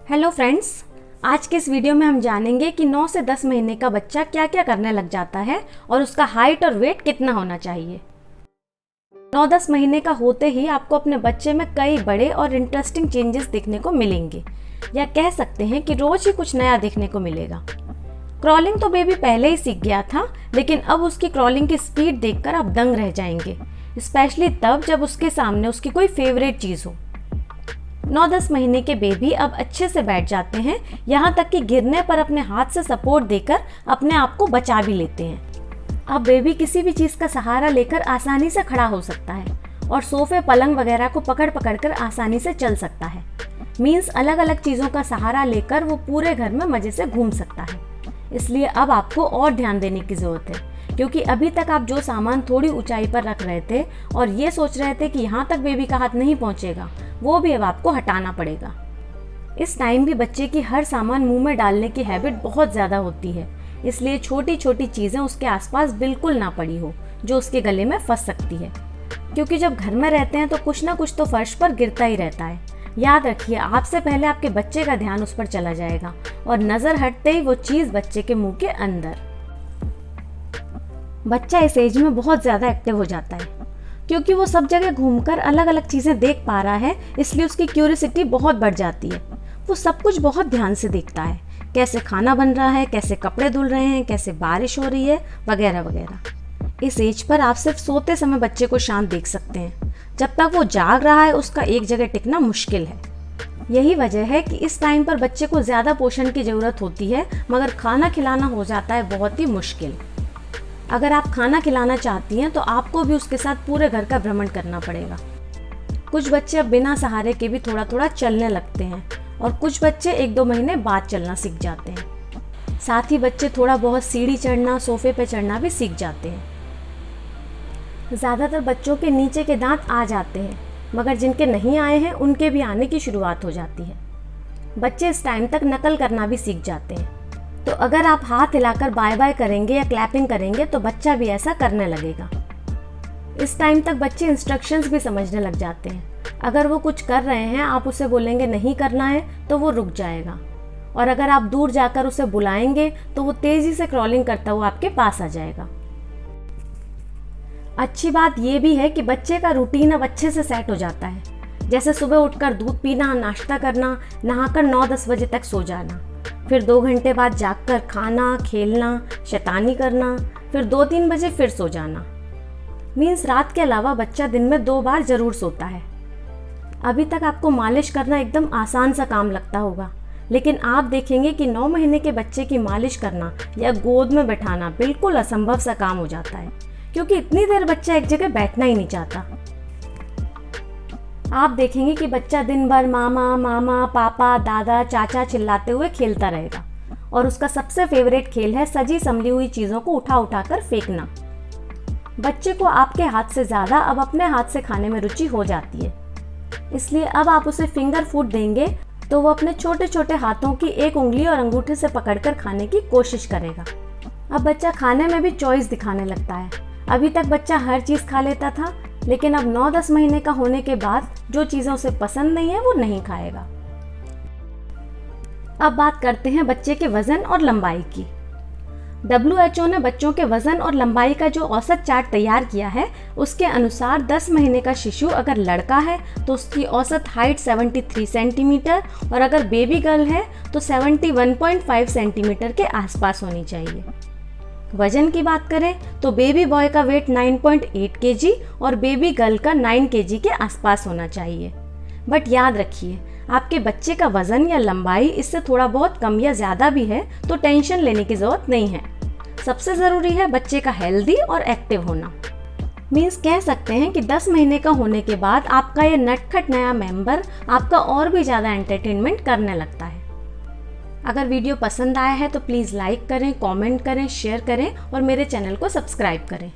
Hello friends, आज के इस वीडियो में हम जानेंगे कि 9 से 10 महीने का बच्चा क्या क्या करने लग जाता है और उसका हाइट और वेट कितना होना चाहिए। 9-10 महीने का होते ही आपको अपने बच्चे में कई बड़े और इंटरेस्टिंग चेंजेस देखने को मिलेंगे, या कह सकते हैं कि रोज ही कुछ नया देखने को मिलेगा। क्रॉलिंग तो बेबी पहले ही सीख गया था, लेकिन अब उसकी क्रॉलिंग की स्पीड देखकर आप दंग रह जाएंगे, स्पेशली तब जब उसके सामने उसकी कोई फेवरेट चीज़ हो। 9-10 महीने के बेबी अब अच्छे से बैठ जाते हैं, यहाँ तक कि गिरने पर अपने हाथ से सपोर्ट देकर अपने आप को बचा भी लेते हैं। अब बेबी किसी भी चीज़ का सहारा लेकर आसानी से खड़ा हो सकता है और सोफे पलंग वगैरह को पकड़ पकड़ कर आसानी से चल सकता है। मीन्स अलग अलग चीज़ों का सहारा लेकर वो पूरे घर में मज़े से घूम सकता है। इसलिए अब आपको और ध्यान देने की ज़रूरत है, क्योंकि अभी तक आप जो सामान थोड़ी ऊंचाई पर रख रहे थे और ये सोच रहे थे कि यहाँ तक बेबी का हाथ नहीं पहुँचेगा, वो भी अब आपको हटाना पड़ेगा। इस टाइम भी बच्चे की हर सामान मुंह में डालने की हैबिट बहुत ज़्यादा होती है, इसलिए छोटी छोटी चीज़ें उसके आसपास बिल्कुल ना पड़ी हो जो उसके गले में फंस सकती है, क्योंकि जब घर में रहते हैं तो कुछ ना कुछ तो फर्श पर गिरता ही रहता है। याद रखिए, आपसे पहले आपके बच्चे का ध्यान उस पर चला जाएगा और नज़र हटते ही वो चीज़ बच्चे के मुंह के अंदर। बच्चा इस एज में बहुत ज़्यादा एक्टिव हो जाता है, क्योंकि वो सब जगह घूमकर अलग अलग चीज़ें देख पा रहा है, इसलिए उसकी क्यूरियोसिटी बहुत बढ़ जाती है। वो सब कुछ बहुत ध्यान से देखता है, कैसे खाना बन रहा है, कैसे कपड़े धुल रहे हैं, कैसे बारिश हो रही है, वगैरह वगैरह। इस एज पर आप सिर्फ सोते समय बच्चे को शांत देख सकते हैं। जब तक वो जाग रहा है उसका एक जगह टिकना मुश्किल है। यही वजह है कि इस टाइम पर बच्चे को ज़्यादा पोषण की ज़रूरत होती है, मगर खाना खिलाना हो जाता है बहुत ही मुश्किल। अगर आप खाना खिलाना चाहती हैं तो आपको भी उसके साथ पूरे घर का भ्रमण करना पड़ेगा। कुछ बच्चे अब बिना सहारे के भी थोड़ा थोड़ा चलने लगते हैं और कुछ बच्चे 1-2 महीने बाद चलना सीख जाते हैं। साथ ही बच्चे थोड़ा बहुत सीढ़ी चढ़ना, सोफे पे चढ़ना भी सीख जाते हैं। ज़्यादातर बच्चों के नीचे के दांत आ जाते हैं, मगर जिनके नहीं आए हैं उनके भी आने की शुरुआत हो जाती है। बच्चे इस टाइम तक नकल करना भी सीख जाते हैं, तो अगर आप हाथ हिलाकर बाय बाय करेंगे या क्लैपिंग करेंगे तो बच्चा भी ऐसा करने लगेगा। इस टाइम तक बच्चे इंस्ट्रक्शंस भी समझने लग जाते हैं। अगर वो कुछ कर रहे हैं, आप उसे बोलेंगे नहीं करना है तो वो रुक जाएगा, और अगर आप दूर जाकर उसे बुलाएंगे तो वो तेज़ी से क्रॉलिंग करता हुआ आपके पास आ जाएगा। अच्छी बात यह भी है कि बच्चे का रूटीन अब अच्छे से सेट हो जाता है, जैसे सुबह उठकर दूध पीना, नाश्ता करना, नहाकर 9-10 बजे तक सो जाना, फिर 2 घंटे बाद जागकर खाना, खेलना, शैतानी करना, फिर 2-3 बजे फिर सो जाना। मीन्स रात के अलावा बच्चा दिन में 2 बार ज़रूर सोता है। अभी तक आपको मालिश करना एकदम आसान सा काम लगता होगा, लेकिन आप देखेंगे कि 9 महीने के बच्चे की मालिश करना या गोद में बैठाना बिल्कुल असंभव सा काम हो जाता है, क्योंकि इतनी देर बच्चा एक जगह बैठना ही नहीं चाहता। आप देखेंगे कि बच्चा दिन भर मामा, मामा, पापा, दादा, चाचा चिल्लाते हुए खेलता रहेगा, और उसका सबसे फेवरेट खेल है सजी संभली हुई चीज़ों को उठा उठा कर फेंकना। बच्चे को आपके हाथ से ज़्यादा अब अपने हाथ से खाने में रुचि हो जाती है, इसलिए अब आप उसे फिंगर फूड देंगे तो वो अपने छोटे छोटे हाथों की एक उंगली और अंगूठे से पकड़कर खाने की कोशिश करेगा। अब बच्चा खाने में भी चॉइस दिखाने लगता है। अभी तक बच्चा हर चीज़ खा लेता था, लेकिन अब 9-10 महीने का होने के बाद जो चीज़ें उसे पसंद नहीं है वो नहीं खाएगा। अब बात करते हैं बच्चे के वज़न और लंबाई की। WHO ने बच्चों के वज़न और लंबाई का जो औसत चार्ट तैयार किया है, उसके अनुसार 10 महीने का शिशु अगर लड़का है तो उसकी औसत हाइट 73 सेंटीमीटर, और अगर बेबी गर्ल है तो 71.5 सेंटीमीटर के आसपास होनी चाहिए। वजन की बात करें तो बेबी बॉय का वेट 9.8 kg और बेबी गर्ल का 9 kg के आसपास होना चाहिए। बट याद रखिए, आपके बच्चे का वजन या लंबाई इससे थोड़ा बहुत कम या ज़्यादा भी है तो टेंशन लेने की ज़रूरत नहीं है। सबसे ज़रूरी है बच्चे का हेल्दी और एक्टिव होना। मीन्स कह सकते हैं कि 10 महीने का होने के बाद आपका ये नटखट नया मेंबर आपका और भी ज़्यादा एंटरटेनमेंट करने लगता है। अगर वीडियो पसंद आया है तो प्लीज़ लाइक करें, कमेंट करें, शेयर करें और मेरे चैनल को सब्सक्राइब करें।